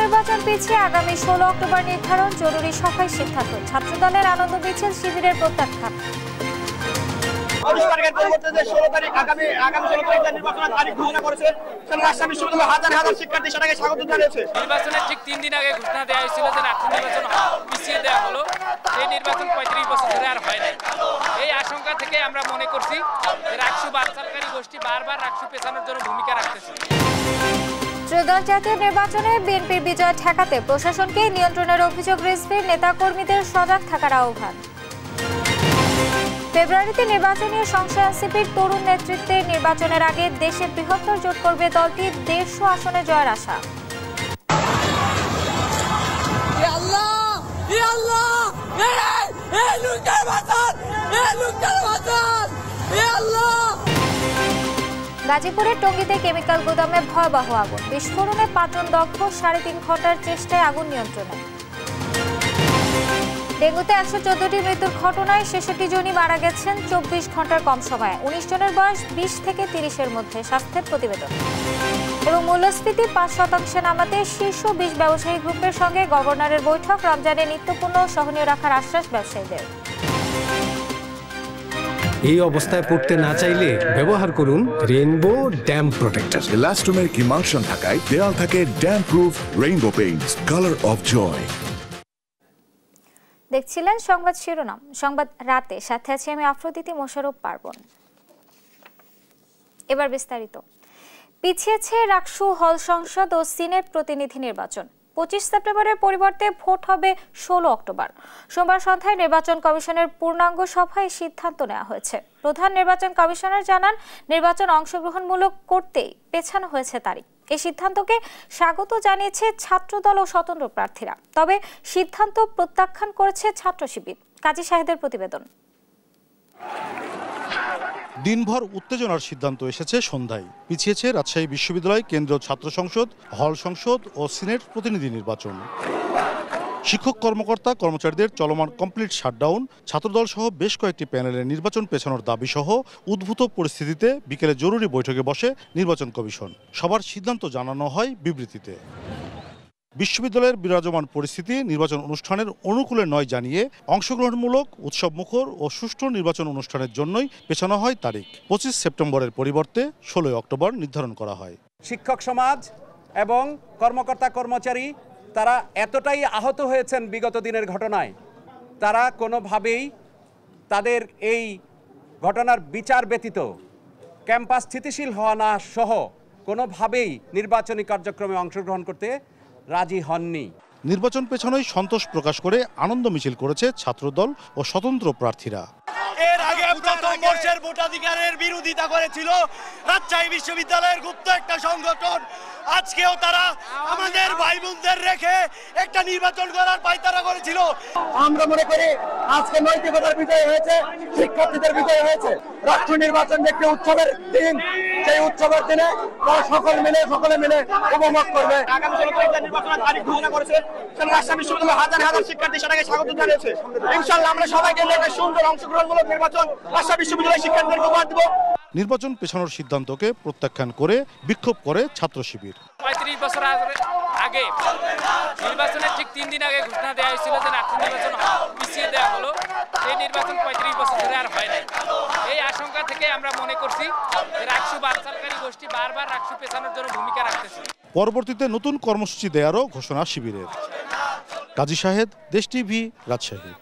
নির্বাচন পিছিয়ে আগামী 16 অক্টোবর নির্ধারণ, জরুরি সভায় সিদ্ধান্ত। ছাত্রদলের আনন্দ মিছিল, শিবিরের প্রত্যাখ্যান। নির্বাচনের ঠিক 3 দিন আগে ঘোষণা দেওয়া হয়েছিল যে রাষ্ট্র নির্বাচন পিছিয়ে দেওয়া হলো। এই নির্বাচন 35 বছর ধরে আর হয় নাই। এই আশঙ্কা থেকে আমরা মনে করছি যে রাষ্ট্র বানচালকারী গোষ্ঠী বারবার রাষ্ট্র পেছানোর জন্য ভূমিকা রাখতেছে। ত্রয়োদশ জাতীয় নির্বাচনে বিএনপির বিজয় ঠেকাতে প্রশাসনকে নিয়ন্ত্রণের অভিযোগ রিজভির, নেতাকর্মীদের সজাগ থাকার আহ্বান। ফেব্রুয়ারিতে নির্বাচনী সংশয় এনসিপির তরুণ নেতৃত্বে নির্বাচনের আগে দেশে বৃহত্তর জোট করবে দলটি, 150 আসনে জয়ের আশা। গাজীপুরের টঙ্গীতে কেমিক্যাল গুদামে ভয়াবহ আগুন, বিস্ফোরণে 5 জন দগ্ধ, 3.5 ঘন্টার চেষ্টায় আগুন নিয়ন্ত্রণে। ডেঙ্গুতে 114টি মৃত্যুর ঘটনায় 66 জনই মারা গেছেন 24 ঘন্টার কম সময়ে। 19 জনের বয়স 20 থেকে 30-এর মধ্যে, স্বাস্থ্যের প্রতিবেদন। এবং মূল্যস্ফীতি 5% নামাতে শীর্ষ 20 ব্যবসায়ী গ্রুপের সঙ্গে গভর্নরের বৈঠক, রমজানে নিত্যপণ্য সহনীয় রাখার আশ্বাস ব্যবসায়ীদের। এই অবস্থায় পড়তে না চাইলে ব্যবহার করুন rainbow damp protector. Elastomeric emulsion থাকায় দেয়াল থাকে damp proof rainbow paints, colour of joy. দেখছিলেন সংবাদ শিরোনাম, সংবাদ রাতে, সাথে আছি আমি আফ্রোদিতি মোশাররফ পার্বণ। এবার বিস্তারিত। পিছিয়েছে রাকসু হল সংসদ ও সিনেট প্রতিনিধি নির্বাচন। 25 সেপ্টেম্বরের পরিবর্তে ভোট হবে 16 অক্টোবর। সোমবার সন্ধ্যায় নির্বাচন কমিশনের পূর্ণাঙ্গ সভায় সিদ্ধান্ত নেওয়া হয়েছে। প্রধান নির্বাচন কমিশনার জানান, নির্বাচন অংশগ্রহণমূলক করতেই পেছানো হয়েছে তারিখ। এই সিদ্ধান্তকে স্বাগত জানিয়েছে ছাত্রদল ও স্বতন্ত্র প্রার্থীরা, তবে সিদ্ধান্ত প্রত্যাখ্যান করেছে ছাত্র শিবির। কাজী শাহেদের প্রতিবেদন। দিনভর উত্তেজনার সিদ্ধান্ত এসেছে সন্ধ্যায়। পিছিয়েছে রাজশাহী বিশ্ববিদ্যালয় কেন্দ্রীয় ছাত্র সংসদ, হল সংসদ ও সিনেট প্রতিনিধি নির্বাচন। শিক্ষক কর্মকর্তা কর্মচারীদের চলমান কমপ্লিট শাটডাউন, ছাত্রদল সহ বেশ কয়েকটি প্যানেলের নির্বাচন পেছানোর দাবি সহ উদ্ভূত পরিস্থিতিতে বিকেলে জরুরি বৈঠকে বসে নির্বাচন কমিশন। সবার সিদ্ধান্ত জানানো হয় বিবৃতিতে। বিশ্ববিদ্যালয়ের বিরাজমান পরিস্থিতি নির্বাচন অনুষ্ঠানের অনুকূলে নয় জানিয়ে অংশগ্রহণমূলক, উৎসবমুখর ও সুষ্ঠু নির্বাচন অনুষ্ঠানের জন্যই পেছানো হয় তারিখ। 25 সেপ্টেম্বরের পরিবর্তে 16 অক্টোবর নির্ধারণ করা হয়। শিক্ষক সমাজ এবং কর্মকর্তা কর্মচারী তারা এতটাই আহত হয়েছেন বিগত দিনের ঘটনায়, তারা কোনোভাবেই তাদের এই ঘটনার বিচার ব্যতীত ক্যাম্পাস স্থিতিশীল হওয়া না সহ কোনোভাবেই নির্বাচনী কার্যক্রমে অংশগ্রহণ করতে রাজি হননি। নির্বাচন পেছনেই সন্তোষ প্রকাশ করে আনন্দ মিছিল করেছে ছাত্রদল ও স্বতন্ত্র প্রার্থীরা। এর আগে প্রথম বর্ষের ভোটাধিকারের বিরোধিতা করেছিল রাজশাহী বিশ্ববিদ্যালয়ের গুপ্ত একটা সংগঠন। আজকেও তারা আমাদের ভাই বোনদের রেখে একটা নির্বাচন করার পায়তারা করেছিল। আমরা মনে করি আজকে নৈতিকতার বিজয় হয়েছে, শিক্ষার্থীদের বিজয় হয়েছে। রাষ্ট্র নির্বাচন একটি উৎসবের দিন, সেই উৎসবের দিনে তারা সকলে মিলে উপভোগ করবে। আগামী 16 তারিখে নির্বাচনের তারিখ ঘোষণা করেছে, রাজশাহী বিশ্ববিদ্যালয়ের হাজার হাজার শিক্ষার্থী সেটাকে স্বাগত জানিয়েছে। ইনশাআল্লাহ আমরা সবাইকে নিয়ে সুন্দর অংশগ্রহণমূলক নির্বাচন রাজশাহী বিশ্ববিদ্যালয়ের শিক্ষার্থীদের উপহার দেব। নির্বাচন পেছানোর সিদ্ধান্তকে প্রত্যাখ্যান করে বিক্ষোভ করে ছাত্র শিবির। 35 বছর আগে নির্বাচনের ঠিক 3 দিন আগে ঘোষণা দেওয়া হয়েছিল যে রাষ্ট্র নির্বাচন পিছিয়ে দেওয়া হলো। এই নির্বাচন 35 বছর ধরে আর হয় নাই। এই আশঙ্কা থেকে আমরা মনে করছি যে রাষ্ট্র বানচালকারী গোষ্ঠী বারবার রাষ্ট্র পেছানোর জন্য ভূমিকা রাখতেছে। পরবর্তীতে নতুন কর্মসূচি দেওয়ারও ঘোষণা শিবিরের। কাজী শাহেদ, দেশ টিভি, রাজশাহী।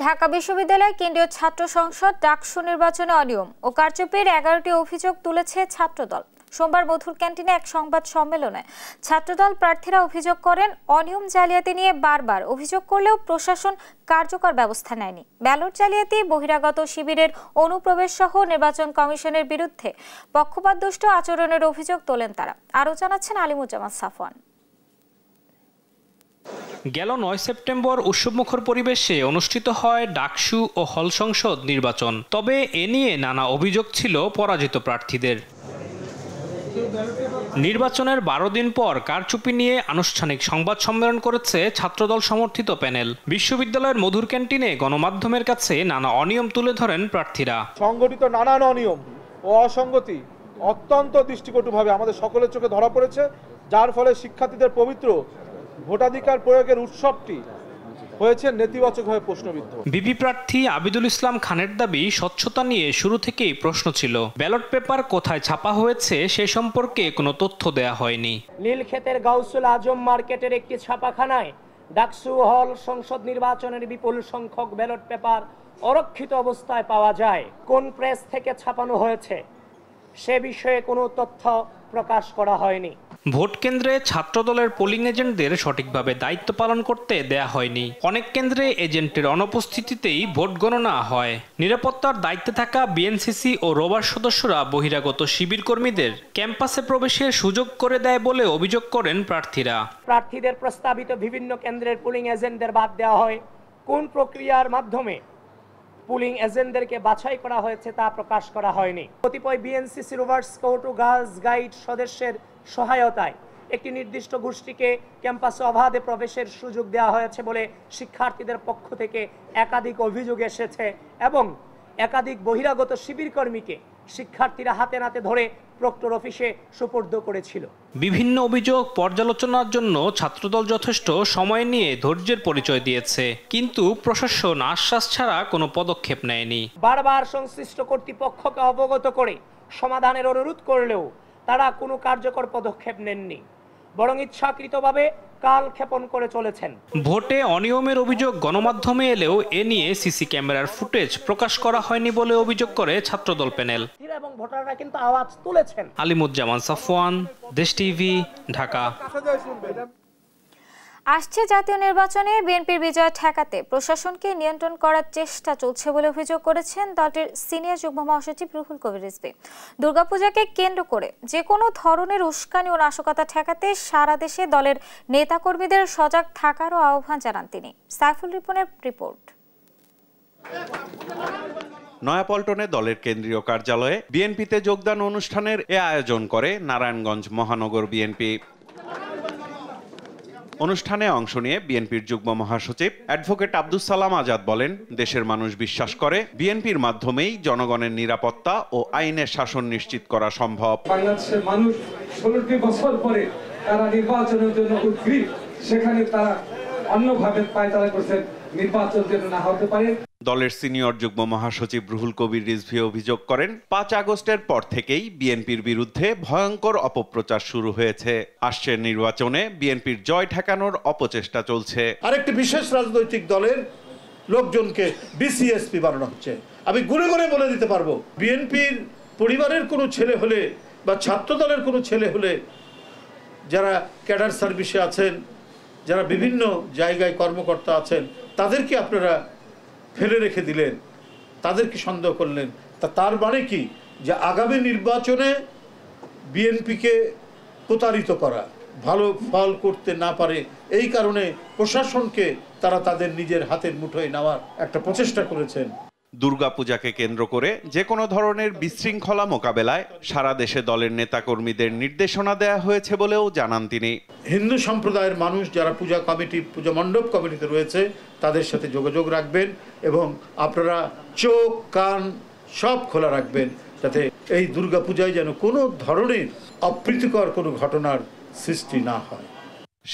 ঢাকা বিশ্ববিদ্যালয় কেন্দ্রীয় ছাত্র সংসদ ডাকসু নির্বাচনে অনিয়ম ও কারচুপির 11টি অভিযোগ তুলেছে ছাত্রদল। সোমবার মধুর ক্যান্টিনে এক সংবাদ সম্মেলনে ছাত্রদল প্রার্থীরা অভিযোগ করেন, অনিয়ম জালিয়াতি নিয়ে বারবার অভিযোগ করলেও প্রশাসন কার্যকর ব্যবস্থা নেয়নি। ব্যালট জালিয়াতি, বহিরাগত শিবিরের অনুপ্রবেশ সহ নির্বাচন কমিশনের বিরুদ্ধে পক্ষপাতদুষ্ট আচরণের অভিযোগ তোলেন তারা। আরও জানাচ্ছেন আলিমুজ্জামান সাফওয়ান। গেল 9 সেপ্টেম্বর উৎসবমুখর পরিবেশে অনুষ্ঠিত হয় ডাকসু ও হল সংসদ নির্বাচন। তবে এ নিয়ে নানা অভিযোগ ছিল পরাজিত প্রার্থীদের। নির্বাচনের 12 দিন পর কারচুপি নিয়ে আনুষ্ঠানিক সংবাদ সম্মেলন করেছে ছাত্রদল সমর্থিত প্যানেল। বিশ্ববিদ্যালয়ের মধুর ক্যান্টিনে গণমাধ্যমের কাছে নানা অনিয়ম তুলে ধরেন প্রার্থীরা। সংগঠিত নানান অনিয়ম ও অসঙ্গতি অত্যন্ত দৃষ্টিকটুভাবে আমাদের সকলের চোখে ধরা পড়েছে যার ফলে শিক্ষার্থীদের পবিত্র ভোটাধিকার প্রয়োগের উৎসবটি হয়েছে নেতিবাচকভাবে প্রশ্নবিদ্ধ। বিপি প্রার্থী আবিদুল ইসলাম খানের দাবি, স্বচ্ছতা নিয়ে শুরু থেকেই প্রশ্ন ছিল। ব্যালট পেপার কোথায় ছাপা হয়েছে সে সম্পর্কে কোনো তথ্য দেয়া হয়নি। নীলক্ষেতের গাউসুল আজম মার্কেটের একটি ছাপাখানায় ডাকসু হল সংসদ নির্বাচনের বিপুল সংখ্যক ব্যালট পেপার অরক্ষিত অবস্থায় পাওয়া যায়। কোন প্রেস থেকে ছাপানো হয়েছে সে বিষয়ে কোনো তথ্য প্রকাশ করা হয়নি। ভোট কেন্দ্রে ছাত্রদলের পোলিং এজেন্টদের সঠিকভাবে দায়িত্ব পালন করতে দেয়া হয়নি। অনেক কেন্দ্রে এজেন্টের অনুপস্থিতিতেই ভোট গণনা হয়। নিরাপত্তার দায়িত্বে থাকা বিএনসিসি ও রোভার সদস্যরা বহিরাগত শিবির কর্মীদের ক্যাম্পাসে প্রবেশের সুযোগ করে দেয় বলে অভিযোগ করেন প্রার্থীরা। প্রার্থীদের প্রস্তাবিত বিভিন্ন কেন্দ্রের পোলিং এজেন্টদের বাদ দেওয়া হয়। কোন প্রক্রিয়ার মাধ্যমে পুলিং এজেন্টদেরকে বাছাই করা হয়েছে তা প্রকাশ করা হয়নি। কতিপয় বিএনসিসি রোভার স্কাউট ও গার্লস গাইড সদস্যের সহায়তায় একটি নির্দিষ্ট গোষ্ঠীকে ক্যাম্পাসে অবাধে প্রবেশের সুযোগ দেওয়া হয়েছে বলে শিক্ষার্থীদের পক্ষ থেকে একাধিক অভিযোগ এসেছে এবং একাধিক বহিরাগত শিবির কর্মীকে শিক্ষার্থীরা হাতে নাতে ধরে প্রক্টর অফিসে সুপর্দ করেছিল। বিভিন্ন অভিযোগ পর্যালোচনার জন্য ছাত্রদল যথেষ্ট সময় নিয়ে ধৈর্যের পরিচয় দিয়েছে, কিন্তু প্রশাসন আশ্বাস ছাড়া কোনো পদক্ষেপ নেয়নি। বারবার সংশ্লিষ্ট কর্তৃপক্ষকে অবগত করে সমাধানের অনুরোধ করলেও তারা কোনো কার্যকর পদক্ষেপ নেননি, বরং ইচ্ছাকৃতভাবে কালক্ষেপণ করে চলেছেন। ভোটে অনিয়মের অভিযোগ গণমাধ্যমে এলেও এ নিয়ে সিসি ক্যামেরার ফুটেজ প্রকাশ করা হয়নি বলে অভিযোগ করে ছাত্রদল প্যানেল। এবং ভোটাররা কিন্তু আওয়াজ তুলেছেন। আলিমুজ্জামান সাফওয়ান, দেশ টিভি, ঢাকা। আসছে জাতীয় নির্বাচনে বিএনপির বিজয় ঠেকাতে প্রশাসনকে নিয়ন্ত্রণ করার চেষ্টা চলছে বলে অভিযোগ করেছেন দলটির সিনিয়র যুগ্ম মহাসচিব রুহুল কবির রিজভী। দুর্গাপূজাকে কেন্দ্র করে যে কোনো ধরনের উস্কানি ও নাশকতা ঠেকাতে সারা দেশে দলের নেতাকর্মীদের সজাগ থাকারও আহ্বান জানান তিনি। সাইফুল রিপনের রিপোর্ট। নয়াপল্টনে দলের কেন্দ্রীয় কার্যালয়ে বিএনপিতে যোগদান অনুষ্ঠানের এ আয়োজন করে নারায়ণগঞ্জ মহানগর বিএনপি। অনুষ্ঠানে অংশ নিয়ে বিএনপির যুগ্ম মহাসচিব অ্যাডভোকেট আব্দুস সালাম আজাদ বলেন, দেশের মানুষ বিশ্বাস করে বিএনপির মাধ্যমেই জনগণের নিরাপত্তা ও আইনের শাসন নিশ্চিত করা সম্ভব। বাংলাদেশের মানুষ 16টি বছর পরে তারা নির্বাচনের জন্য উদ্গ্রীব, সেখানে তারা অন্যভাবে পায়তারা করছেন নির্বাচন যেন না হতে পারে। দলের সিনিয়র যুগ্ম মহাসচিব রুহুল কবির রিজভী অভিযোগ করেন, 5 আগস্টের পর থেকেই বিএনপির বিরুদ্ধে ভয়ঙ্কর অপপ্রচার শুরু হয়েছে। আসছে নির্বাচনে বিএনপির জয় ঠেকানোর অপচেষ্টা চলছে। আরেকটি বিশেষ রাজনৈতিক দলের লোকজনকে বিসিএসপি বানানো হচ্ছে। আমি গুণে গুণে বলে দিতে পারবো, বিএনপির পরিবারের কোনো ছেলে হলে বা ছাত্র দলের কোনো ছেলে হলে, যারা ক্যাডার সার্ভিসে আছেন, যারা বিভিন্ন জায়গায় কর্মকর্তা আছেন, তাদেরকে আপনারা ফেলে রেখে দিলেন, তাদেরকে সন্দেহ করলেন। তার মানে কি যে আগামী নির্বাচনে বিএনপিকে প্রতারিত করা, ভালো ফল করতে না পারে, এই কারণে প্রশাসনকে তারা তাদের নিজের হাতের মুঠোয় নেওয়ার একটা প্রচেষ্টা করেছেন। দুর্গাপূজাকে কেন্দ্র করে যে কোনো ধরনের বিশৃঙ্খলা মোকাবেলায় সারা দেশে দলের নেতাকর্মীদের নির্দেশনা দেয়া হয়েছে বলেও জানান তিনি। হিন্দু সম্প্রদায়ের মানুষ যারা পূজা কমিটি, পূজা মণ্ডপ কমিটিতে রয়েছে, তাদের সাথে যোগাযোগ রাখবেন এবং আপনারা চোখ কান সব খোলা রাখবেন, যাতে এই দুর্গাপূজায় যেন কোনো ধরনের অপ্রীতিকর কোনো ঘটনার সৃষ্টি না হয়।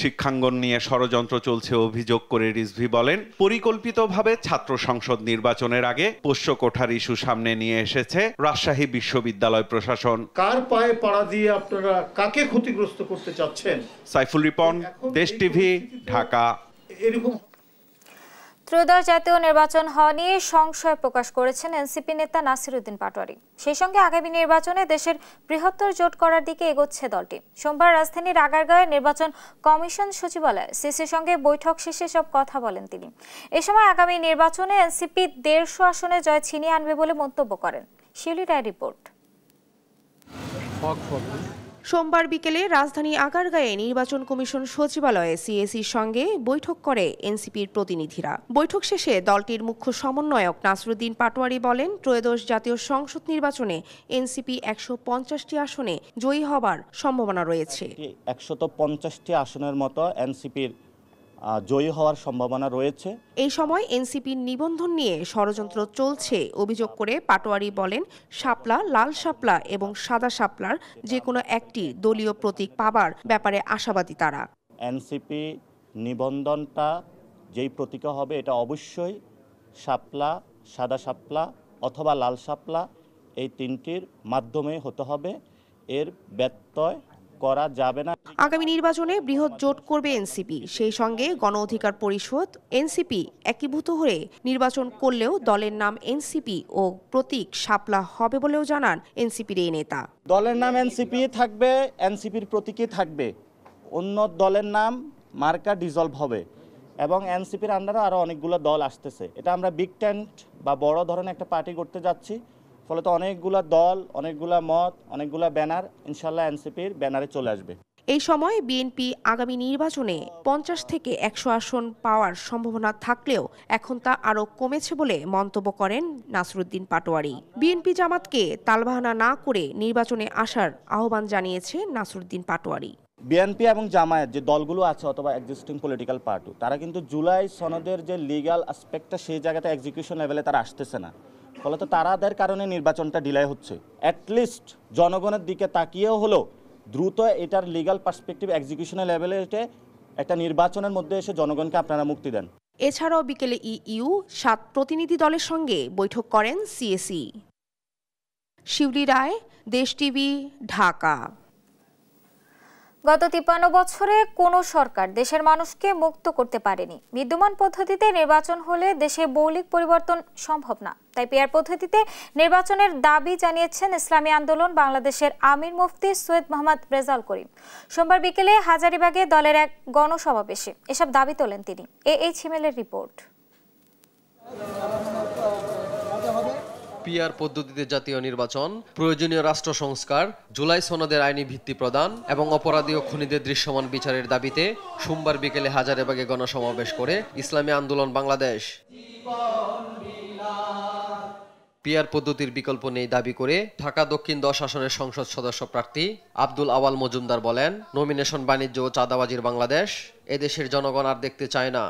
শিক্ষাঙ্গন নিয়ে ষড়যন্ত্র চলছে অভিযোগ করে রিজভী বলেন, পরিকল্পিতভাবে ছাত্র সংসদ নির্বাচনের আগে পোষ্য কোঠার ইস্যু সামনে নিয়ে এসেছে রাজশাহী বিশ্ববিদ্যালয় প্রশাসন। কার পায়ে পাড়া দিয়ে আপনারা কাকে ক্ষতিগ্রস্ত করতে চাচ্ছেন? সাইফুল রিপন, দেশ টিভি, ঢাকা। এরকম ত্রয়োদশ জাতীয় নির্বাচন হওয়া নিয়ে সংশয় প্রকাশ করেছেন এনসিপি নেতা নাসির উদ্দিন পাটোয়ারি। সেই সঙ্গে আগামী নির্বাচনে দেশের বৃহত্তর জোট করার দিকে এগোচ্ছে দলটি। সোমবার রাজধানীর আগারগাঁওয়ে নির্বাচন কমিশন সচিবালয়ে সিসির সঙ্গে বৈঠক শেষে সব কথা বলেন তিনি। এ সময় আগামী নির্বাচনে এনসিপি 150 আসনে জয় ছিনিয়ে আনবে বলে মন্তব্য করেন। শিউলি রায় রিপোর্ট। সোমবার বিকেলে রাজধানী আগারগাঁয়ে নির্বাচন কমিশন সচিবালয়ে সিএসির সঙ্গে বৈঠক করে এনসিপির প্রতিনিধিরা। বৈঠক শেষে দলটির মুখ্য সমন্বয়ক নাসির উদ্দিন পাটোয়ারি বলেন, ত্রয়োদশ জাতীয় সংসদ নির্বাচনে এনসিপি 150টি আসনে জয়ী হবার সম্ভাবনা রয়েছে। 150টি আসনের মতো এনসিপির জয়ী হওয়ার সম্ভাবনা রয়েছে। এই সময় এনসিপির নিবন্ধন নিয়ে ষড়যন্ত্র চলছে অভিযোগ করে পাটোয়ারি বলেন, শাপলা, লাল শাপলা এবং সাদা শাপলার যে কোনো একটি দলীয় প্রতীক পাবার ব্যাপারে আশাবাদী তারা। এনসিপি নিবন্ধনটা যেই প্রতীক হবে এটা অবশ্যই শাপলা, সাদা শাপলা অথবা লাল শাপলা এই তিনটির মাধ্যমে হতে হবে, এর ব্যত্যয় করা যাবে না। আগামী নির্বাচনে বৃহৎ জোট করবে এনসিপি, সেই সঙ্গে গণ অধিকার পরিষদ এনসিপি একীভূত হয়ে নির্বাচন করলেও দলের নাম এনসিপি ও প্রতীক শাপলা হবে বলেও জানান এনসিপির এই নেতা। দলের নাম এনসিপি থাকবে, এনসিপির প্রতীকই থাকবে, অন্য দলের নাম মার্কা ডিজলভ হবে এবং এনসিপির আন্ডারে আরও অনেকগুলো দল আসতেছে। এটা আমরা বিগ টেন্ট বা বড় ধরনের একটা পার্টি করতে যাচ্ছি, ফলে তো অনেকগুলা দল, অনেকগুলা মত, অনেকগুলা ব্যানার ইনশাল্লাহ এনসিপির ব্যানারে চলে আসবে। এই সময় বিএনপি আগামী নির্বাচনে 50 থেকে 100 আসন পাওয়ার সম্ভাবনা থাকলেও এখন তা আরও কমেছে বলে মন্তব্য করেন নাসরুদ্দিন পাটোয়ারি। বিএনপি জামাতকে তালবাহানা না করে নির্বাচনে আসার আহ্বান জানিয়েছে নাসরুদ্দিন পাটোয়ারি। বিএনপি এবং জামায়াত যে দলগুলো আছে অথবা এক্সিস্টিং পলিটিক্যাল পার্টি, তারা কিন্তু জুলাই সনদের যে লিগ্যাল অ্যাসপেক্টটা সেই জায়গাতে এক্সিকিউশন লেভেলে তারা আসতেছে না, ফলত তারাদের কারণে নির্বাচনটা ডিলে হচ্ছে। অ্যাটলিস্ট জনগণের দিকে তাকিয়েও হলো দ্রুত এটার লিগ্যাল পার্সপেক্টিভ এক্সিকিউশনের লেভেলে একটা নির্বাচনের মধ্যে এসে জনগণকে আপনারা মুক্তি দেন। এছাড়াও বিকেলে ইইউ 7 প্রতিনিধি দলের সঙ্গে বৈঠক করেন সিএসি। শিউলি রায়, দেশ টিভি, ঢাকা। গত 53 বছরে কোনো সরকার দেশের মানুষকে মুক্ত করতে পারেনি। বিদ্যমান পদ্ধতিতে নির্বাচন হলে দেশে মৌলিক পরিবর্তন সম্ভব না, তাই পিআর পদ্ধতিতে নির্বাচনের দাবি জানিয়েছেন ইসলামী আন্দোলন বাংলাদেশের আমির মুফতি সৈয়দ মোহাম্মদ রেজাউল করিম। সোমবার বিকেলে হাজারীবাগে দলের এক গণসমাবেশে এসব দাবি তোলেন তিনি। এই ছিমেলের রিপোর্ট। পিআর পদ্ধতিতে জাতীয় নির্বাচন, প্রয়োজনীয় রাষ্ট্র সংস্কার, জুলাই সনদের আইনি ভিত্তি প্রদান এবং অপরাধী ও খুনিদের দৃশ্যমান বিচারের দাবিতে সোমবার বিকেলে হাজারীবাগে গণসমাবেশ করে ইসলামী আন্দোলন বাংলাদেশ। পিআর পদ্ধতির বিকল্প নেই দাবি করে ঢাকা দক্ষিণ 10 আসনের সংসদ সদস্য প্রার্থী আব্দুল আওয়াল মজুমদার বলেন, নমিনেশন বাণিজ্য ও চাঁদাবাজির বাংলাদেশ এদেশের জনগণ আর দেখতে চায় না।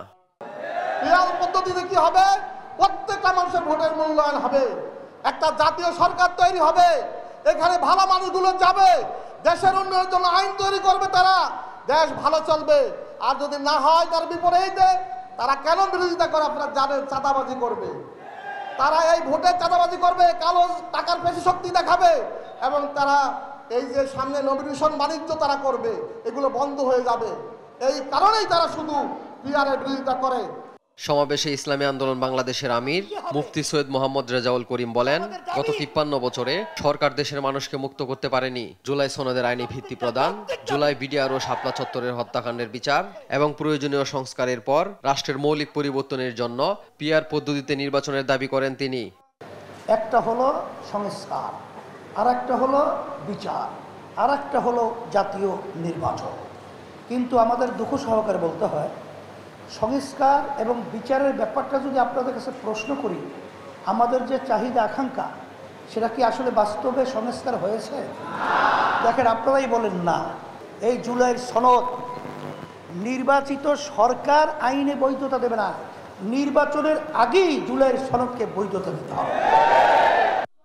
পিআর পদ্ধতিতে কি হবে? প্রত্যেকটা মানুষের ভোটের মূল্যায়ন হবে, একটা জাতীয় সরকার তৈরি হবে, এখানে ভালো মানুষগুলো যাবে, দেশের উন্নয়নের জন্য আইন তৈরি করবে, তারা দেশ ভালো চলবে। আর যদি না হয় তার বিপরীতে তারা কেন বিরোধিতা করে? আপনারা জানেন, চাঁদাবাজি করবে, তারা এই ভোটে চাঁদাবাজি করবে, কালো টাকার বেশি শক্তি দেখাবে এবং তারা এই যে সামনে নমিনেশন বাণিজ্য তারা করবে, এগুলো বন্ধ হয়ে যাবে। এই কারণেই তারা শুধু পিআরের বিরোধিতা করে। সমাবেশে ইসলামী আন্দোলন বাংলাদেশের আমির মুফতি সৈয়দ মোহাম্মদ রেজাউল করিম বলেন, গত 53 বছরে সরকার দেশের মানুষকে মুক্ত করতে পারেনি। জুলাই সনদের আইনি ভিত্তি প্রদান, জুলাই বিডিআর ও শাপলা চত্বরের হত্যাকাণ্ডের বিচার এবং প্রয়োজনীয় সংস্কারের পর রাষ্ট্রের মৌলিক পরিবর্তনের জন্য পিআর পদ্ধতিতে নির্বাচনের দাবি করেন তিনি। একটা হলো সংস্কার, আর একটা হলো বিচার, আর একটা হলো জাতীয় নির্বাচন। কিন্তু আমাদের দুঃখ সহকারে বলতে হয়, সংস্কার এবং বিচারের ব্যাপারটা যদি আপনাদের কাছে প্রশ্ন করি, আমাদের যে চাহিদা আকাঙ্ক্ষা সেটা কি আসলে বাস্তবে সংস্কার হয়েছে? দেখেন, আপনারাই বলেন না। এই জুলাইয়ের সনদ নির্বাচিত সরকার আইনে বৈধতা দেবে না, নির্বাচনের আগেই জুলাইয়ের সনদকে বৈধতা দিতে হবে।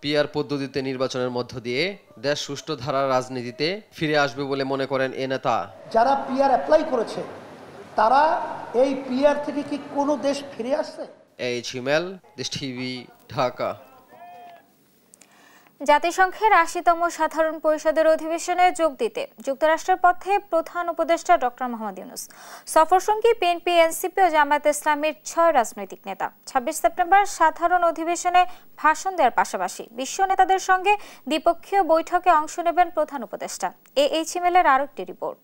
পিআর পদ্ধতিতে নির্বাচনের মধ্য দিয়ে দেশ সুষ্ঠু ধারার রাজনীতিতে ফিরে আসবে বলে মনে করেন এ নেতা। যারা পিআর অ্যাপ্লাই করেছে তারা এই পিআর থেকে কি কোনো দেশ ফিরে আসছে? এই ছিমেল, দেশ টিভি, ঢাকা। জাতিসংঘের 80তম সাধারণ পরিষদের অধিবেশনে যোগ দিতে যুক্তরাষ্ট্রের পথে প্রধান উপদেষ্টা ডক্টর মোহাম্মদ ইউনূস। সফরসঙ্গী বিএনপি, এনসিপি ও জামায়াত ইসলামীর 6 রাজনৈতিক নেতা 26 সেপ্টেম্বর সাধারণ অধিবেশনে ভাষণ দেওয়ার পাশাপাশি বিশ্ব নেতাদের সঙ্গে দ্বিপক্ষীয় বৈঠকে অংশ নেবেন প্রধান উপদেষ্টা। এই ছিমেলের আরেকটি রিপোর্ট।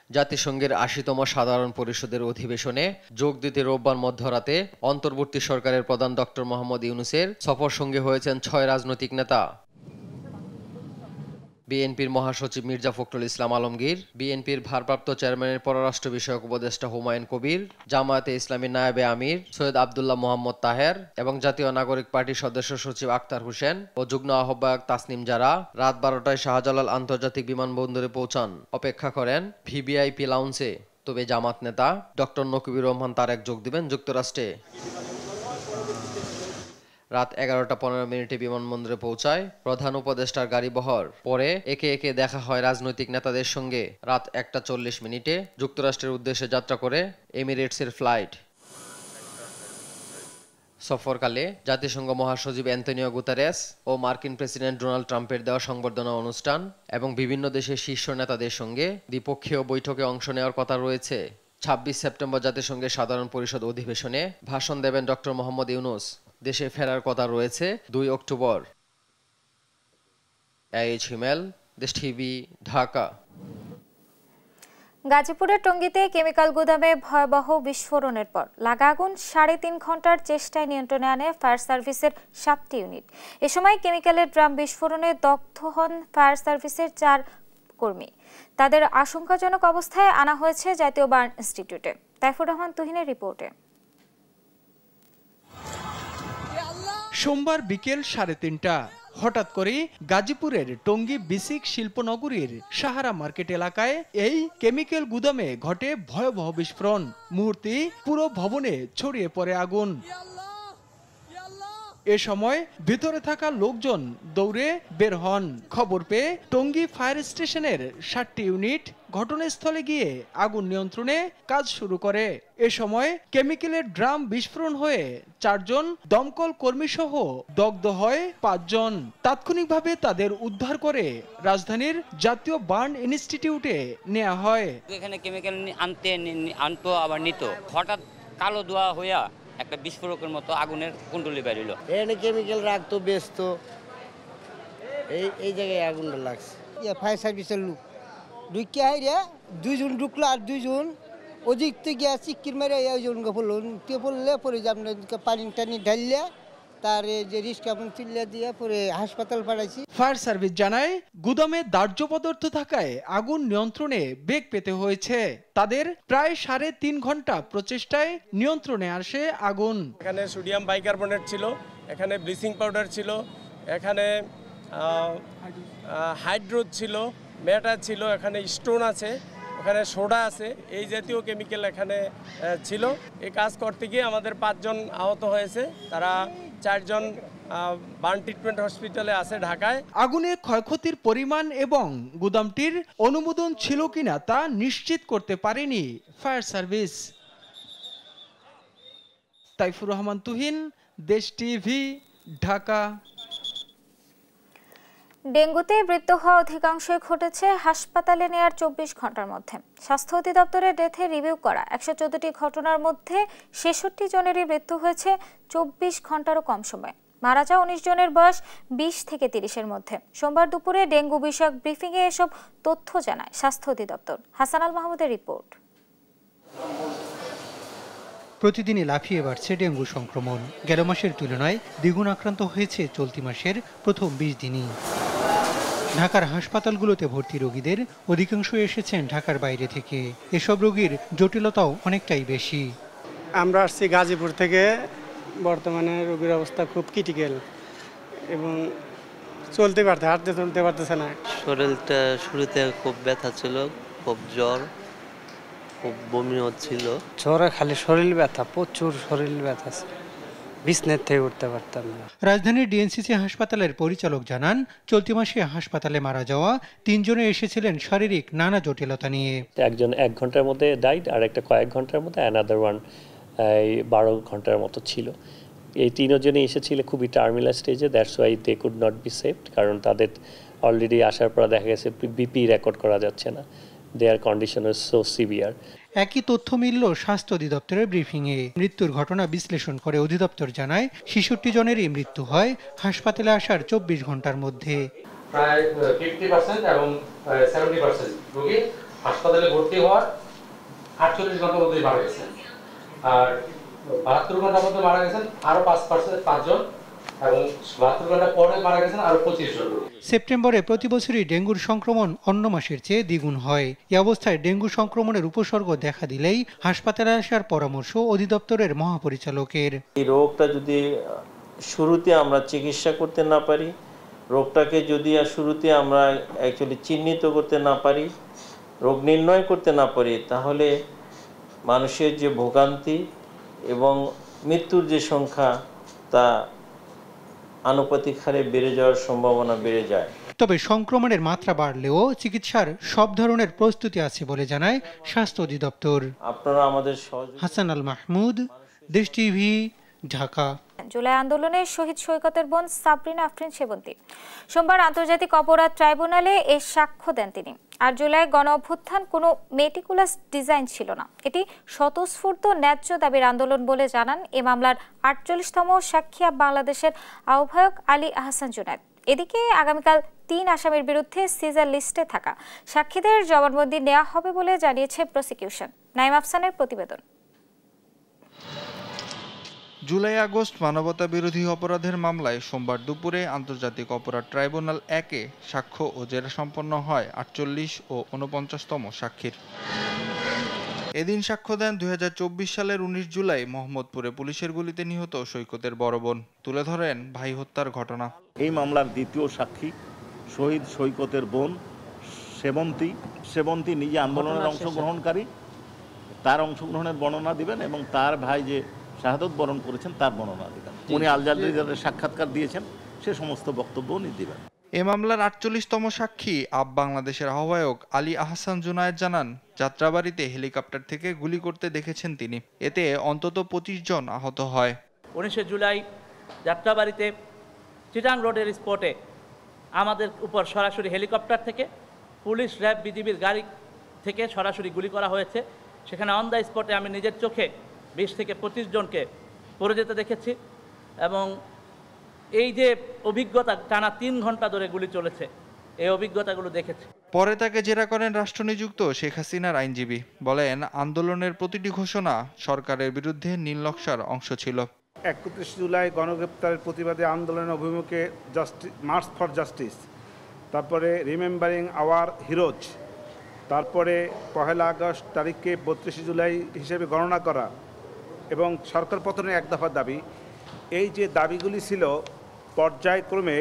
জাতিসংঘের 80তম সাধারণ পরিষদের অধিবেশনে যোগ দিতে রোববার মধ্যরাতে অন্তর্বর্তী সরকারের প্রধান ডক্টর মোহাম্মদ ইউনূসের সফর সঙ্গে হয়েছেন 6 রাজনৈতিক নেতা। বিএনপির মহাসচিব মির্জা ফখরুল ইসলাম আলমগীর, বিএনপির ভারপ্রাপ্ত চেয়ারম্যানের পররাষ্ট্র বিষয়ক উপদেষ্টা হুমায়ুন কবির, জামায়াতে ইসলামী নায়েবে আমির সৈয়দ আব্দুল্লাহ মোহাম্মদ তাহের এবং জাতীয় নাগরিক পার্টির সদস্য সচিব আক্তার হোসেন ও যুগ্ম আহ্বায়ক তাসনিম জারা রাত 12টায় শাহজালাল আন্তর্জাতিক বিমানবন্দরে পৌঁছান। অপেক্ষা করেন ভিভিআইপি লাউঞ্জে। তবে জামাত নেতা ডক্টর নকিবুর রহমান তারেক যোগ দিবেন যুক্তরাষ্ট্রে। রাত 11টা 15 মিনিটে বিমানবন্দরে পৌঁছায় প্রধান উপদেষ্টার গাড়িবহর। পরে একে একে দেখা হয় রাজনৈতিক নেতাদের সঙ্গে। রাত 1টা 40 মিনিটে যুক্তরাষ্ট্রের উদ্দেশ্যে যাত্রা করে এমিরেটসের ফ্লাইট। সফরকালে জাতিসংঘ মহাসচিব অ্যান্তনিও গুতেরেস ও মার্কিন প্রেসিডেন্ট ডোনাল্ড ট্রাম্পের দেওয়া সংবর্ধনা অনুষ্ঠান এবং বিভিন্ন দেশের শীর্ষ নেতাদের সঙ্গে দ্বিপক্ষীয় বৈঠকে অংশ নেওয়ার কথা রয়েছে। 26 সেপ্টেম্বর জাতিসংঘের সাধারণ পরিষদ অধিবেশনে ভাষণ দেবেন ডক্টর মোহাম্মদ ইউনূস। দেশে ফেরার কথা রয়েছে 2 অক্টোবর। হিমেল, দেশ টিভি, ঢাকা। গাজীপুরের টঙ্গীতে কেমিক্যাল গুদামে ভয়াবহ বিস্ফোরণের পর লাগা আগুন 3.5 ঘন্টার চেষ্টায় নিয়ন্ত্রণে আনে ফায়ার সার্ভিসের 7টি ইউনিট। এ সময় কেমিক্যালের ড্রাম বিস্ফোরণে দগ্ধ হন ফায়ার সার্ভিসের 4 কর্মী। তাদের আশঙ্কাজনক অবস্থায় আনা হয়েছে জাতীয় বার্ন ইনস্টিটিউটে। তাইফুর রহমান তুহিনের রিপোর্টে। সোমবার বিকেল 3:30টা হঠাৎ করে গাজীপুরের টঙ্গী বিসিক শিল্পনগরীর সাহারা মার্কেট এলাকায় এই কেমিক্যাল গুদামে ঘটে ভয়াবহ বিস্ফোরণ। মুহূর্তেই পুরো ভবনে ছড়িয়ে পড়ে আগুন। এ সময় ভিতরে থাকা লোকজন দৌড়ে বের হন। খবর পেয়ে টঙ্গী ফায়ার স্টেশনের 7টি ইউনিট ঘটনাস্থলে গিয়ে আগুন নিয়ন্ত্রণে কাজ শুরু করে। এ সময় কেমিক্যালের ড্রাম বিস্ফোরণ হয়ে 4 জন দমকল কর্মী সহ দগ্ধ হয় 5 জন। তাৎক্ষণিকভাবে তাদের উদ্ধার করে রাজধানীর জাতীয় বার্ন ইনস্টিটিউটে নেওয়া হয়। এখানে কেমিক্যাল আনতো আবার নিত, হঠাৎ কালো ধোঁয়া হইয়া একটা বিস্ফোরকের মতো আগুনের কুণ্ডলি বেরিল। এখানে কেমিক্যাল রাখতো বেচতো, এই জায়গায় আগুনটা লাগছে। ফায়ার সার্ভিসের লোক ঢুকে হাইরে 2 জন ঢুকলো আর 2 জন ওদিক থেকে চিক্কির মেরে ওইজন পড়লো, পড়লে পরে পানি টানি ঢাললে তার যে রিস্ক আপনি তুলে দিয়ে পরে হাসপাতাল পাঠাইছি। ফায়ার সার্ভিস জানায় গুদামে দাহ্য পদার্থ থাকায় আগুন নিয়ন্ত্রণে বেগ পেতে হয়েছে। তাদের প্রায় 3.5 ঘন্টা প্রচেষ্টায় নিয়ন্ত্রণে আসে আগুন। এখানে সোডিয়াম বাইকার্বনেট ছিল, এখানে ব্লিচিং পাউডার ছিল, এখানে হাইড্রোজ ছিল, ম্যাটার ছিল, এখানে স্টোন আছে, এখানে সোডা আছে, এই জাতীয় কেমিক্যাল এখানে ছিল। এই কাজ করতে গিয়ে আমাদের 5 জন আহত হয়েছে। তারা 4 জন বার্ন ট্রিটমেন্ট হসপিটালে আছে ঢাকায়। আগুনে ক্ষয়ক্ষতির পরিমাণ এবং গুদামটির অনুমোদন ছিল কিনা তা নিশ্চিত করতে পারেনি ফায়ার সার্ভিস। তাইফুর রহমান তুহিন, দেশ টিভি, ঢাকা। ডেঙ্গুতে মৃত্যু হওয়া অধিকাংশই ঘটেছে হাসপাতালে নেয়ার 24 ঘন্টার মধ্যে। স্বাস্থ্য অধিদপ্তরের ডেথে রিভিউ করা 114টি ঘটনার মধ্যে 66 জনেরই মৃত্যু হয়েছে 24 ঘন্টারও কম সময়ে। মারা যাওয়া 19 জনের বয়স 20 থেকে 30-এর মধ্যে। সোমবার দুপুরে ডেঙ্গু বিষয়ক ব্রিফিংয়ে এসব তথ্য জানায় স্বাস্থ্য অধিদপ্তর। হাসান আল মাহমুদের রিপোর্ট। প্রতিদিনই লাফিয়ে বাড়ছে ডেঙ্গু সংক্রমণ। গেল মাসের তুলনায় দ্বিগুণ আক্রান্ত হয়েছে চলতি মাসের প্রথম 20 দিনই। ঢাকার হাসপাতালগুলোতে ভর্তি রোগীদের অধিকাংশ এসেছেন ঢাকার বাইরে থেকে। এসব রোগীর জটিলতাও অনেকটাই বেশি। আমরা আসছি গাজীপুর থেকে। বর্তমানে রোগীর অবস্থা খুব ক্রিটিক্যাল এবং চলতে পারতেছে না। শরীরটা শুরুতে খুব ব্যথা ছিল, খুব জ্বর, খুব বমি হচ্ছিল। জ্বরে খালি শরীর ব্যথা, প্রচুর শরীর ব্যথা, বিছানা থেকে উঠতে পারতাম না। রাজধানীর ডিএনসিসি হাসপাতালের পরিচালক জানান, চলতি মাসে হাসপাতালে মারা যাওয়া 3 জনে এসেছিলেন শারীরিক নানা জটিলতা নিয়ে। একজন 1 ঘন্টার মধ্যে ডাইড, আর একটা কয়েক ঘন্টার মধ্যে অ্যানাদার ওয়ান 12 ঘন্টার মতো ছিল। এই 3 জনই এসেছিল খুবই টার্মিনাল স্টেজে। That's why they could not be saved, কারণ তাদের অলরেডি আসার পর দেখা গেছে বিপি রেকর্ড করা যাচ্ছে না। দেয়ার কন্ডিশন ইজ সো সিভিয়ার। একই তথ্য মিলল স্বাস্থ্য অধিদপ্তরের ব্রিফিংয়ে। মৃত্যুর ঘটনা বিশ্লেষণ করে অধিদপ্তর জানায় 66 জনেরই মৃত্যু হয় হাসপাতালে আসার 24 ঘন্টার মধ্যে। প্রায় 50% এবং 70% রোগী হাসপাতালে ভর্তি হওয়ার 48 ঘন্টার মধ্যে মারা গেছেন। আর 72 ঘন্টার মধ্যে মারা গেছেন আরো 5% 5 জন এবং 72 ঘন্টা পরে মারা গেছেন আরো 25 জন রোগী। সেপ্টেম্বরে প্রতি বছরই ডেঙ্গুর সংক্রমণ অন্য মাসের চেয়ে দ্বিগুণ হয়। এই অবস্থায় ডেঙ্গু সংক্রমণের উপসর্গ দেখা দিলেই হাসপাতালে আসার পরামর্শ অধিদপ্তরের মহাপরিচালকের। এই রোগটা যদি শুরুতে আমরা চিকিৎসা করতে না পারি, রোগটাকে যদি শুরুতে আমরা অ্যাকচুয়ালি চিহ্নিত করতে না পারি, রোগ নির্ণয় করতে না পারি, তাহলে মানুষের যে ভোগান্তি এবং মৃত্যুর যে সংখ্যা তা আনুপাতিক হারে বেড়ে যাওয়ার সম্ভাবনা বেড়ে যায়। তবে সংক্রমণের মাত্রা বাড়লেও চিকিৎসার সব ধরনের প্রস্তুতি আছে বলে জানায় স্বাস্থ্য অধিদপ্তর। আপনারা আমাদের হাসান আল মাহমুদ, দেশ টিভি, ঢাকা। জুলাই আন্দোলনে শহীদ সৈকতের বোন সাবরিনা আফরিন সেবন্তী সোমবার আন্তর্জাতিক অপরাধ ট্রাইব্যুনালে এর সাক্ষ্য দেন তিনি। আর জুলাই গণ অভ্যুত্থান কোনো মেটিকুলাস ডিজাইন ছিল না, এটি স্বতঃস্ফূর্ত ন্যায্য দাবির আন্দোলন বলে জানান এ মামলার 48তম সাক্ষী বাংলাদেশের আহ্বায়ক আলী আহসান জুনায়েদ। এদিকে আগামীকাল 3 আসামির বিরুদ্ধে সিজার লিস্টে থাকা সাক্ষীদের জবানবন্দি নেওয়া হবে বলে জানিয়েছে প্রসিকিউশন। নাইম আফসানের প্রতিবেদন। জুলাই আগস্ট মানবতা বিরোধী অপরাধের মামলায় সোমবার দুপুরে আন্তর্জাতিক অপরাধ ট্রাইব্যুনাল 1-এ সাক্ষ্য ও জেরা সম্পন্ন হয় 48 ও 49তম সাক্ষীর। এদিন সাক্ষ্য দেন 2024 সালের 19 জুলাই মোহাম্মদপুরে পুলিশের গুলিতে নিহত সৈকতের বড় বোন। তুলে ধরেন ভাই হত্যার ঘটনা। এই মামলার দ্বিতীয় সাক্ষী শহীদ সৈকতের বোন সেবন্তী নিজে আন্দোলনের অংশগ্রহণকারী, তার অংশগ্রহণের বর্ণনা দিবেন এবং তার ভাই যে শাহাদত বরণ করেছেন তার বর্ণনা দিবেন। উনি আল জাজিরার সাক্ষাৎকার দিয়েছেন, সে সমস্ত বক্তব্য উনি দিবেন। এ মামলার 48তম সাক্ষী বাংলাদেশের আহ্বায়ক আলী আহসান জুনায়েদ জানান, যাত্রাবাড়িতে হেলিকপ্টার থেকে গুলি করতে দেখেছেন তিনি। এতে অন্তত 25 জন আহত হয়। 19 জুলাই যাত্রাবাড়িতে চিটাং রোডের স্পটে আমাদের উপর সরাসরি হেলিকপ্টার থেকে পুলিশ, র্যাব, বিজিবির গাড়ি থেকে সরাসরি গুলি করা হয়েছে। সেখানে অন দ্য স্পটে আমি নিজের চোখে 20 থেকে 25 জনকে পড়ে যেতে দেখেছি এবং এই যে অভিজ্ঞতা, টানা 3 ঘন্টা ধরে গুলি চলেছে, এই অভিজ্ঞতাগুলো দেখেছি। পরে তাকে জেরা করেন রাষ্ট্রনিযুক্ত শেখ হাসিনার আইনজীবী। বলেন, আন্দোলনের প্রতিটি ঘোষণা সরকারের বিরুদ্ধে নীল নকশার অংশ ছিল। 31 জুলাই গণগ্রেপ্তারের প্রতিবাদে আন্দোলনের অভিমুখে মার্চ ফর জাস্টিস, তারপরে রিমেম্বারিং আওয়ার হিরোজ, তারপরে 1 আগস্ট তারিখকে 32 জুলাই হিসেবে গণনা করা এবং সরকার পতনের 1 দফা দাবি, এই যে দাবিগুলি ছিল পর্যায়ক্রমে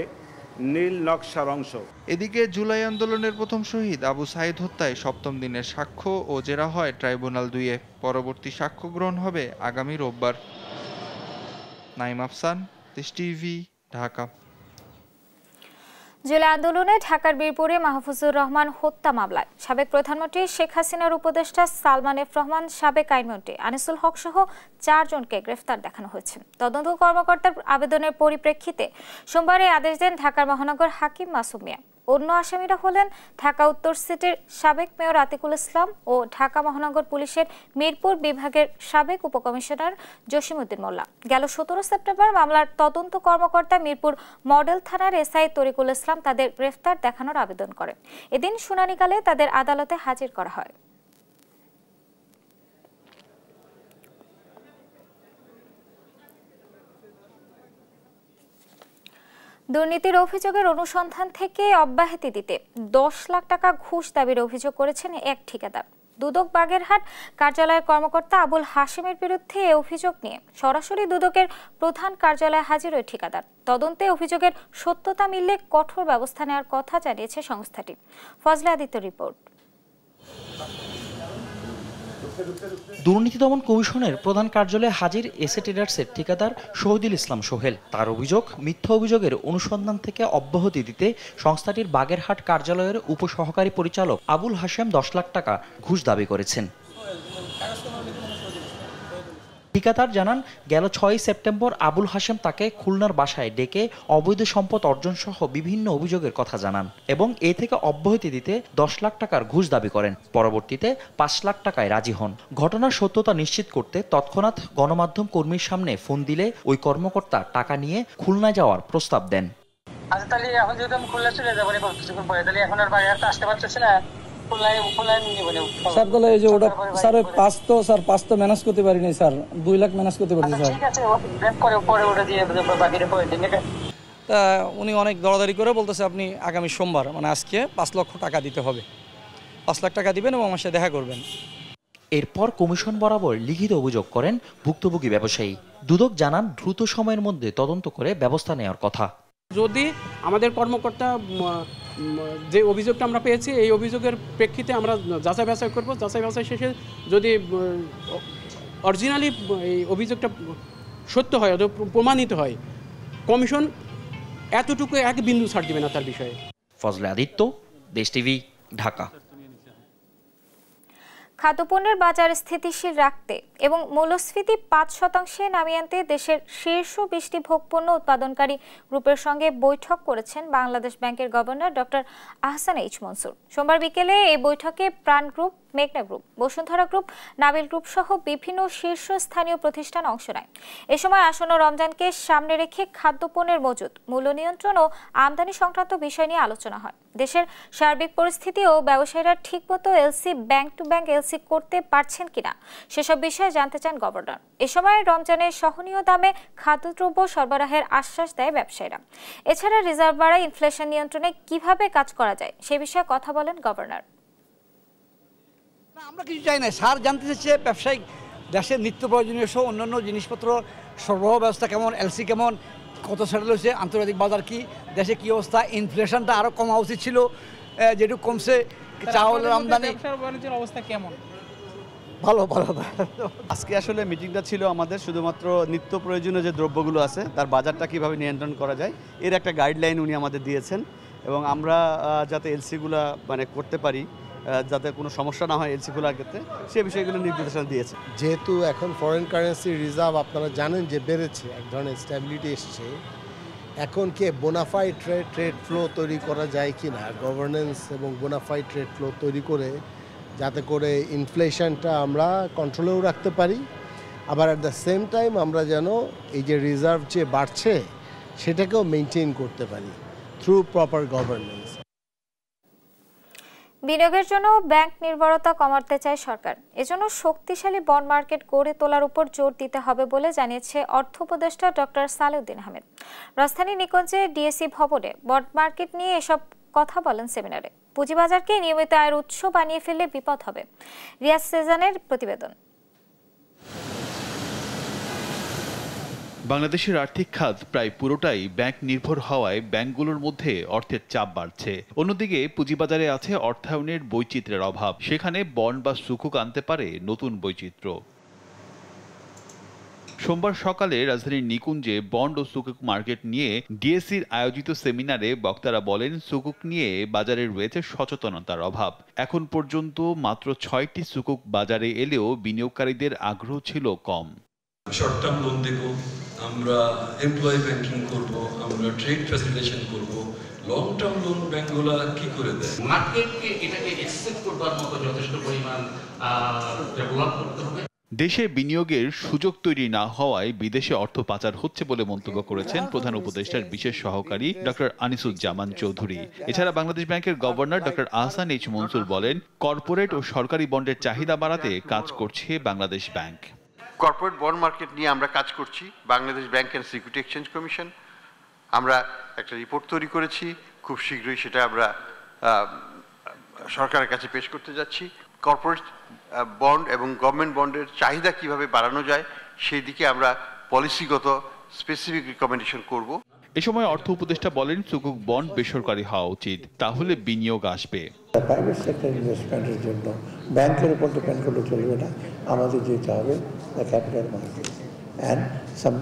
নীল নকশার অংশ। এদিকে জুলাই আন্দোলনের প্রথম শহীদ আবু সাইদ হত্যায় 7ম দিনের সাক্ষ্য ও জেরা হয় ট্রাইব্যুনাল 2-এ। পরবর্তী সাক্ষ্য গ্রহণ হবে আগামী রোববার। নাইম আফসান, দেশ টিভি, ঢাকা। জুলাই আন্দোলনে ঢাকার বীরপুরে মাহফুজুর রহমান হত্যা মামলায় সাবেক প্রধানমন্ত্রী শেখ হাসিনার উপদেষ্টা সালমান এফ রহমান, সাবেক আইনমন্ত্রী আনিসুল হক সহ 4 জনকে গ্রেফতার দেখানো হয়েছে। তদন্ত কর্মকর্তার আবেদনের পরিপ্রেক্ষিতে সোমবার এই আদেশ দেন ঢাকার মহানগর হাকিম মাসুম মিয়া। অন্য আসামিরা হলেন ঢাকা উত্তর সিটির সাবেক মেয়র আতিকুল ইসলাম ও ঢাকা মহানগর পুলিশের মিরপুর বিভাগের সাবেক উপকমিশনার জসিমউদ্দিন মোল্লা। গেল 17 সেপ্টেম্বর মামলার তদন্ত কর্মকর্তা মিরপুর মডেল থানার এসআই তরিকুল ইসলাম তাদের গ্রেফতার দেখানোর আবেদন করেন। এদিন শুনানিকালে তাদের আদালতে হাজির করা হয়। দুর্নীতির অভিযোগের অনুসন্ধান থেকে অব্যাহতি দিতে 10 লাখ টাকা ঘুষ দাবির অভিযোগ করেছেন এক ঠিকাদার। দুদক বাগেরহাট কার্যালয়ের কর্মকর্তা আবুল হাশিমের বিরুদ্ধে এই অভিযোগ নিয়ে সরাসরি দুদকের প্রধান কার্যালয়ে হাজির ওই ঠিকাদার। তদন্তে অভিযোগের সত্যতা মিললে কঠোর ব্যবস্থা নেওয়ার কথা জানিয়েছে সংস্থাটি। ফজলে আদিত্য রিপোর্ট। দুর্নীতি দমন কমিশনের প্রধান কার্যালয়ে হাজির এসএ ট্রেডার্সের ঠিকাদার শহীদুল ইসলাম সোহেল। তার অভিযোগ, মিথ্যা অভিযোগের অনুসন্ধান থেকে অব্যাহতি দিতে সংস্থাটির বাগেরহাট কার্যালয়ের উপসহকারী পরিচালক আবুল হাশেম 10 লাখ টাকা ঘুষ দাবি করেছেন। ঠিকাদার জানান, গেল 6 সেপ্টেম্বর আবুল হাশেম তাকে খুলনার বাসায় ডেকে অবৈধ সম্পদ অর্জন সহ বিভিন্ন অভিযোগের কথা জানান এবং এ থেকে অব্যাহতি দিতে 10 লাখ টাকার ঘুষ দাবি করেন। পরবর্তীতে 5 লাখ টাকায় রাজি হন। ঘটনার সত্যতা নিশ্চিত করতে তৎক্ষণাৎ গণমাধ্যম কর্মীর সামনে ফোন দিলে ওই কর্মকর্তা টাকা নিয়ে খুলনায় যাওয়ার প্রস্তাব দেন। আচ্ছা, তাহলে এখন যেহেতু আমি খুলনা চলে যাবো কিছুক্ষণ পরে, তাহলে এখন আর বাগেরহাট আসতে পারতেছি না, স্যার তাহলে এই যে ওটা স্যার পাঁচ তো ম্যানেজ করতে পারি নাই স্যার, 2 লাখ ম্যানেজ করতে পারছি স্যার। তা উনি অনেক দরাদরি করে বলতেছে আপনি আগামী সোমবার মানে আজকে 5 লক্ষ টাকা দিতে হবে, 5 লাখ টাকা দিবেন এবং আমার সাথে দেখা করবেন। এরপর কমিশন বরাবর লিখিত অভিযোগ করেন ভুক্তভোগী ব্যবসায়ী। দুদক জানান দ্রুত সময়ের মধ্যে তদন্ত করে ব্যবস্থা নেওয়ার কথা। যদি আমাদের কর্মকর্তা যে অভিযোগটা আমরা পেয়েছি এই অভিযোগের প্রেক্ষিতে আমরা যাচাই বাছাই করব, যাচাই বাছাই শেষে যদি অরিজিনালি এই অভিযোগটা সত্য হয়, প্রমাণিত হয়, কমিশন এতটুকু এক বিন্দু ছাড় দিবে না তার বিষয়ে। ফজলে আদিত্য, দেশ টিভি, ঢাকা। খাদ্যপণ্যের বাজার স্থিতিশীল রাখতে এবং মূল্যস্ফীতি 5% নামিয়ে আনতে দেশের শীর্ষ 20টি ভোগ্যপণ্য উৎপাদনকারী গ্রুপের সঙ্গে বৈঠক করেছেন বাংলাদেশ ব্যাংকের governor doctor Ahsan H Mansur. সোমবার বিকেলে এই বৈঠকে প্রাণ গ্রুপ, মেঘনা group, Bashundhara group, Nabil group সহ বিভিন্ন শীর্ষস্থানীয় প্রতিষ্ঠান অংশ নেয়। এ সময় আসন্ন রমজানকে সামনে রেখে খাদ্যপণ্যের মজুত, মূল্য নিয়ন্ত্রণ ও আমদানি সংক্রান্ত বিষয় নিয়ে আলোচনা হয়। দেশের সার্বিক পরিস্থিতি ও ব্যবসায়ীরা ঠিকমতো LC, bank to bank LC করতে পারছেন কিনা সেসব বিষয়ে জানতে চান গভর্নর। এ সময় রমজানের সহনীয় দামে খাদ্যদ্রব্য সরবরাহের আশ্বাস দেয় ব্যবসায়ীরা। এছাড়া রিজার্ভ বাড়ায় ইনফ্লেশন নিয়ন্ত্রণে কিভাবে কাজ করা যায় সে বিষয়ে কথা বলেন গভর্নর। আমরা কিছু চাই না, স্যার জানতে চাইছে ব্যবসায়িক দেশের নিত্য প্রয়োজনীয় সহ অন্যান্য জিনিসপত্র সরবরাহ ব্যবস্থা কেমন, এলসি কেমন, কত সেটেল হয়েছে, আন্তর্জাতিক বাজার কি, দেশে কি অবস্থা, ইনফ্লেশনটা আরও কমা উচিত ছিল, যেটুকু কমছে, চাউলের আমদানি অবস্থা কেমন? ভালো। আজকে আসলে মিটিংটা ছিল আমাদের শুধুমাত্র নিত্য প্রয়োজনীয় যে দ্রব্যগুলো আছে তার বাজারটা কিভাবে নিয়ন্ত্রণ করা যায় এর একটা গাইডলাইন উনি আমাদের দিয়েছেন এবং আমরা যাতে এলসিগুলো মানে করতে পারি, যাতে কোনো সমস্যা না হয় এলসি খোলার ক্ষেত্রে, সে বিষয়গুলো নির্দেশনা দিয়েছে। যেহেতু এখন ফরেন কারেন্সি রিজার্ভ আপনারা জানেন যে বেড়েছে, এক ধরনের স্ট্যাবিলিটি এসছে, এখন কি বোনাফাইড ট্রেড ফ্লো তৈরি করা যায় কি না, গভর্নেন্স এবং বোনাফাইড ট্রেড ফ্লো তৈরি করে যাতে করে ইনফ্লেশনটা আমরা কন্ট্রোলেও রাখতে পারি, আবার অ্যাট দ্য সেম টাইম আমরা যেন এই যে রিজার্ভ যে বাড়ছে সেটাকেও মেনটেন করতে পারি থ্রু প্রপার গভর্নেন্স। বিনিয়োগের জন্য ব্যাংক নির্ভরতা কমাতে চায় সরকার। এজন্য শক্তিশালী বন্ড মার্কেট গড়ে তোলার উপর জোর দিতে হবে বলে জানিয়েছে অর্থ উপদেষ্টা ডক্টর সালেউদ্দিন আহমেদ। রাজধানী নিকুঞ্জে ডিএসি ভবনে বন্ড মার্কেট নিয়ে এসব কথা বলেন সেমিনারে। পুঁজিবাজারকে নিয়মিত আয়ের উৎস বানিয়ে ফেললে বিপদ হবে। রিয়াজ সেজানের প্রতিবেদন। বাংলাদেশের আর্থিক খাত প্রায় পুরোটাই ব্যাংক নির্ভর হওয়ায় ব্যাংকগুলোর মধ্যে অর্থের চাপ বাড়ছে। অন্যদিকে পুঁজিবাজারে আছে অর্থায়নের বৈচিত্র্যের অভাব, সেখানে বন্ড বা সুকুক আনতে পারে নতুন বৈচিত্র্য। সোমবার সকালে রাজধানীর নিকুঞ্জে বন্ড ও সুকুক মার্কেট নিয়ে ডিএসসির আয়োজিত সেমিনারে বক্তারা বলেন, সুকুক নিয়ে বাজারে রয়েছে সচেতনতার অভাব। এখন পর্যন্ত মাত্র 6টি সুকুক বাজারে এলেও বিনিয়োগকারীদের আগ্রহ ছিল কম। শর্ট টার্ম লোন দেব, আমরা এমপ্লয়ি ব্যাংকিং করব, আমরা ট্রেড ফ্যাসিলিটেশন করব, লং টার্ম লোন ব্যাংকগুলো কি করে দেয়? মার্কেটকে এটাকে অ্যাকসেপ্ট করবার মতো যথেষ্ট পরিমাণ ডেভেলপ করতে হবে। দেশে বিনিয়োগের সুযোগ তৈরি না হওয়ায় বিদেশে অর্থ পাচার হচ্ছে বলে মন্তব্য করেছেন প্রধান উপদেষ্টার বিশেষ সহকারী ডক্টর আনিসুজ্জামান চৌধুরী। এছাড়া বাংলাদেশ ব্যাংকের governor doctor Ahsan H Mansur বলেন, কর্পোরেট ও সরকারি বন্ডের চাহিদা বাড়াতে কাজ করছে Bangladesh bank. Corporate bond market নিয়ে আমরা কাজ করছি। Bangladesh bank and security exchange commission আমরা একটা রিপোর্ট তৈরি করেছি, খুব শীঘ্রই সেটা আমরা সরকারের কাছে পেশ করতে যাচ্ছি। কর্পোরেট বন্ড এবং গভর্নমেন্ট বন্ডের চাহিদা কিভাবে বাড়ানো যায় সেই দিকে আমরা পলিসিগত স্পেসিফিক রিকমেন্ডেশন করব। এ সময় অর্থ উপদেষ্টা বলেন, সুকুক বন্ড বেসরকারি হওয়া উচিত, তাহলে বিনিয়োগ আসবে। প্রাইভেট সেক্টর ইনভেস্টমেন্টের জন্য ব্যাংকের উপর ডিপেন্ড করলে চলবে না, আমাদের যেতে হবে the capital market and some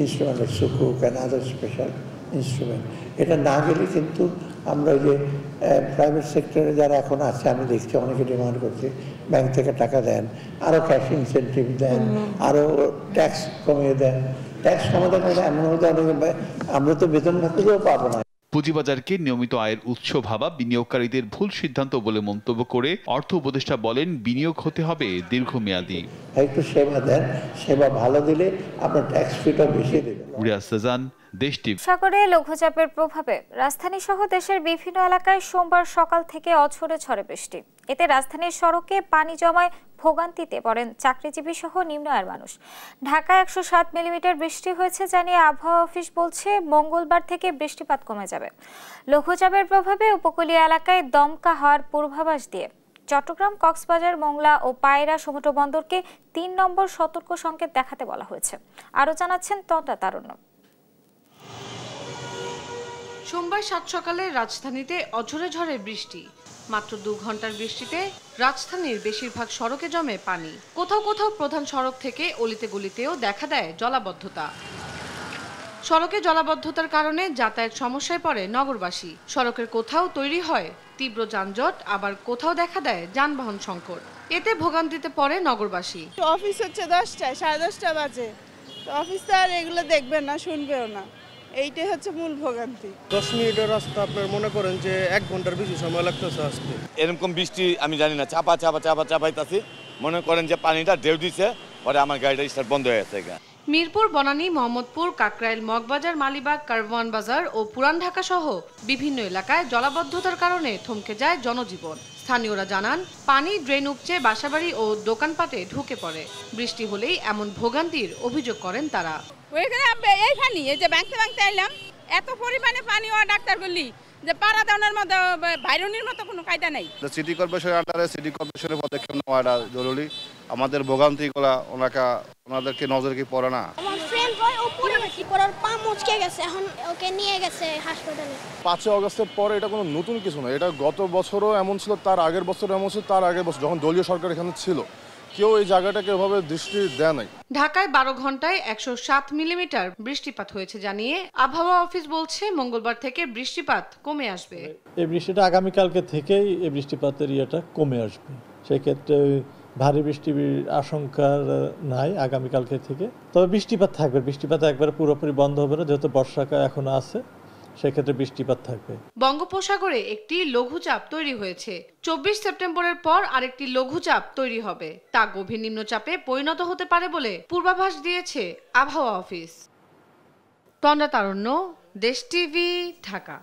instrument sukuk and other special instrument. এটা না গেলে কিন্তু আমরা যে প্রাইভেট সেক্টরে যারা এখন আছে, আমি দেখছি অনেকে ডিমান্ড করছে ব্যাংক থেকে টাকা দেন, আরও ক্যাশ ইনসেন্টিভ দেন, আরও ট্যাক্স কমিয়ে দেন। ট্যাক্স সমাধান হলে এমন হতে আমরা তো বেতন ভাতেও পাবো না। পুঁজিবাজারকে নিয়মিত আয়ের উৎস ভাবা বিনিয়োগকারীদের ভুল সিদ্ধান্ত বলে মন্তব্য করে অর্থ উপদেষ্টা বলেন, বিনিয়োগ হতে হবে দীর্ঘমেয়াদী। একটু সেবা দেন, সেবা ভালো দিলে আপনার ট্যাক্স ফিটা বেশি দেবেন। রিয়াজ সেজান, দেশটি সাগরে লঘুচাপের প্রভাবে রাজধানী সহ দেশের বিভিন্ন এলাকায় সোমবার সকাল থেকে অঝরে ঝড়ে বৃষ্টি। এতে রাজধানীর সড়কে পানি জমায় ভোগান্তিতে পড়েন চাকরিজীবী সহ নিম্ন আয়ের মানুষ। ঢাকায় 107 মিলিমিটার বৃষ্টি হয়েছে জানিয়ে আবহাওয়া অফিস বলছে মঙ্গলবার থেকে বৃষ্টিপাত কমে যাবে। লঘুচাপের প্রভাবে উপকূলীয় এলাকায় দমকা হওয়ার পূর্বাভাস দিয়ে চট্টগ্রাম, কক্সবাজার, মোংলা ও পায়রা সমুদ্র বন্দরকে 3 নম্বর সতর্ক সংকেত দেখাতে বলা হয়েছে। আরও জানাচ্ছেন তন্দ্রা তারুণ্য। সোমবার সাত সকালে রাজধানীতে অঝরে ঝড়ে বৃষ্টি। মাত্র 2 ঘন্টার বৃষ্টিতে রাজধানীর বেশিরভাগ সড়কে জমে পানি। কোথাও কোথাও প্রধান সড়ক থেকে অলিতে গলিতেও দেখা দেয় জলাবদ্ধতা। সড়কে জলাবদ্ধতার কারণে যাতায়াত সমস্যায় পড়ে নগরবাসী। সড়কের কোথাও তৈরি হয় তীব্র যানজট, আবার কোথাও দেখা দেয় যানবাহন সংকট। এতে ভোগান্তিতে পড়ে নগরবাসী। অফিস হচ্ছে 10টায়, 10:30 বাজে। অফিস তো আর এগুলো দেখবে না, শুনবেও না। এইটাই হচ্ছে মূল ভোগান্তি। 10 মিনিটের রাস্তা আপনার মনে করেন যে 1 ঘন্টার বেশি সময় লাগতেছে আসতে। এরকম বৃষ্টি আমি জানি না, চাপাইতাছি, মনে করেন যে পানিটা ঢেউ দিছে, পরে আমার গাড়িটা স্টার্ট বন্ধ হয়ে গেছে। মিরপুর, বনানী, মোহাম্মদপুর, কাকরাইল, মগবাজার, মালিবাগ, কারওয়ান বাজার ও পুরান ঢাকা সহ বিভিন্ন এলাকায় জলাবদ্ধতার কারণে থমকে যায় জনজীবন। স্থানীয়রা জানান, পানি ড্রেন উপচে বাসাবাড়ি ও দোকানপাটে ঢুকে পড়ে। বৃষ্টি হলেই এমন ভোগান্তির অভিযোগ করেন তারা। এই পানি, এই যে ভাঙতে এলাম, এত পরিমাণে পানি ও ডাক্তার বললি যে পাড়া দাওয়ানোর মতো বাইরনির মতো কোনো কায়দা নাই। সিটি কর্পোরেশনের আন্ডারে সিটি কর্পোরেশনের পদক্ষেপ নেওয়াটা জরুরি। আমাদের ভোগান্তিগুলা ওনাদেরকে নজরে পড়ে না। আমার ফ্রেন্ড হয় ও পড়ে গেছে, পড়ার পা মুচকে গেছে, এখন ওকে নিয়ে গেছে হাসপাতালে। 5 আগস্টের পরে এটা কোনো নতুন কিছু না, এটা গত বছরও এমন ছিল, তার আগের বছরও এমন ছিল, তার আগের বছর যখন দলীয় সরকার এখানে ছিল, কেউ এই জায়গাটাকে এভাবে দৃষ্টি দেয় নাই। ঢাকায় 12 ঘন্টায় 107 মিলিমিটার বৃষ্টিপাত হয়েছে জানিয়ে আবহাওয়া অফিস বলছে মঙ্গলবার থেকে বৃষ্টিপাত কমে আসবে। এই বৃষ্টিটা আগামীকালকে থেকেই এই বৃষ্টিপাতের ইয়েটা কমে আসবে। সেক্ষেত্রে ভারী বৃষ্টির আশঙ্কা নাই আগামীকালকে থেকে। তবে বৃষ্টিপাত থাকবে, বৃষ্টিপাত একবারে পুরোপুরি বন্ধ হবে না, যেহেতু বর্ষাকাল এখনো আছে, সেক্ষেত্রে বৃষ্টিপাত থাকবে। বঙ্গোপসাগরে একটি লঘুচাপ তৈরি হয়েছে। 24 সেপ্টেম্বরের পর আরেকটি লঘুচাপ তৈরি হবে। তা গভীর নিম্নচাপে পরিণত হতে পারে বলে পূর্বাভাস দিয়েছে আবহাওয়া অফিস। তন্দ্রা তারুণ্য, দেশ টিভি, ঢাকা।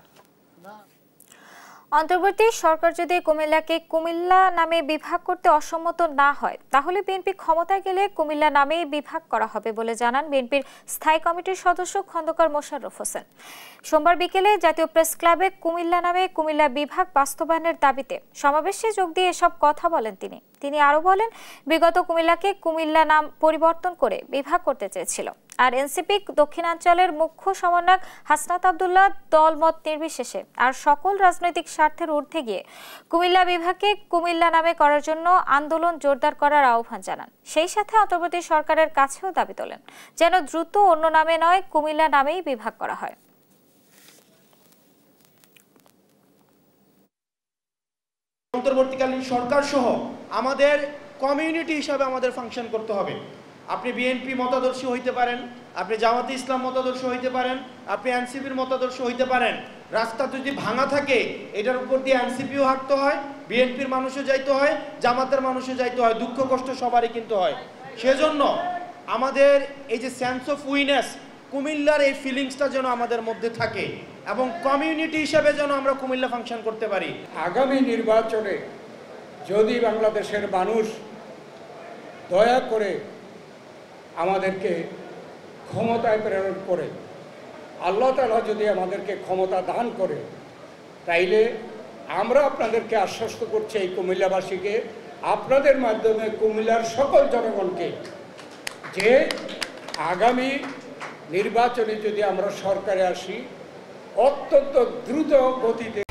অন্তর্বর্তী সরকার যদি কুমিল্লাকে কুমিল্লা নামে বিভাগ করতে অসম্মত না হয়, তাহলে বিএনপি ক্ষমতায় গেলে কুমিল্লা নামেই বিভাগ করা হবে বলে জানান বিএনপির স্থায়ী কমিটির সদস্য খন্দকার মোশাররফ হোসেন। সোমবার বিকেলে জাতীয় প্রেস ক্লাবে কুমিল্লা নামে কুমিল্লা বিভাগ বাস্তবায়নের দাবিতে সমাবেশে যোগ দিয়ে এসব কথা বলেন তিনি আরো বলেন, বিগত কুমিল্লাকে কুমিল্লা নাম পরিবর্তন করে বিভাগ করতে চেয়েছিল। আর এনসিপি দক্ষিণাঞ্চলের মুখ্য সমন্বয়ক হাসনাত আব্দুল্লাহ দলমত নির্বিশেষে আর সকল রাজনৈতিক স্বার্থের ঊর্ধ্বে গিয়ে কুমিল্লা বিভাগকে কুমিল্লা নামে করার জন্য আন্দোলন জোরদার করার আহ্বান জানান। সেই সাথে অন্তর্বর্তী সরকারের কাছেও দাবি তোলেন যেন দ্রুত অন্য নামে নয় কুমিল্লা নামেই বিভাগ করা হয়। অন্তর্বর্তীকালীন সরকার সহ আমাদের কমিউনিটি হিসাবে আমাদের ফাংশন করতে হবে। আপনি বিএনপি মতাদর্শী হইতে পারেন, আপনি জামাতে ইসলাম মতাদর্শ হইতে পারেন, আপনি এনসিপির মতাদর্শ হইতে পারেন। রাস্তা যদি ভাঙা থাকে, এটার উপর দিয়ে এনসিপিও হাঁটতে হয়, বিএনপির মানুষও যাইতে হয়, জামাতের মানুষও যাইতে হয়, দুঃখ কষ্ট সবারই কিন্তু হয়। সেজন্য আমাদের এই যে সেন্স অফ উইনেস, কুমিল্লার এই ফিলিংসটা যেন আমাদের মধ্যে থাকে এবং কমিউনিটি হিসেবে যেন আমরা কুমিল্লা ফাংশন করতে পারি। আগামী নির্বাচনে যদি বাংলাদেশের মানুষ দয়া করে আমাদেরকে ক্ষমতায় প্রেরণ করে, আল্লাহ তাআলা যদি আমাদেরকে ক্ষমতা দান করে, তাইলে আমরা আপনাদেরকে আশ্বস্ত করছি, এই কুমিল্লাবাসীকে, আপনাদের মাধ্যমে কুমিল্লার সকল জনগণকে, যে আগামী নির্বাচনে যদি আমরা সরকারে আসি, অত্যন্ত দ্রুত গতিতে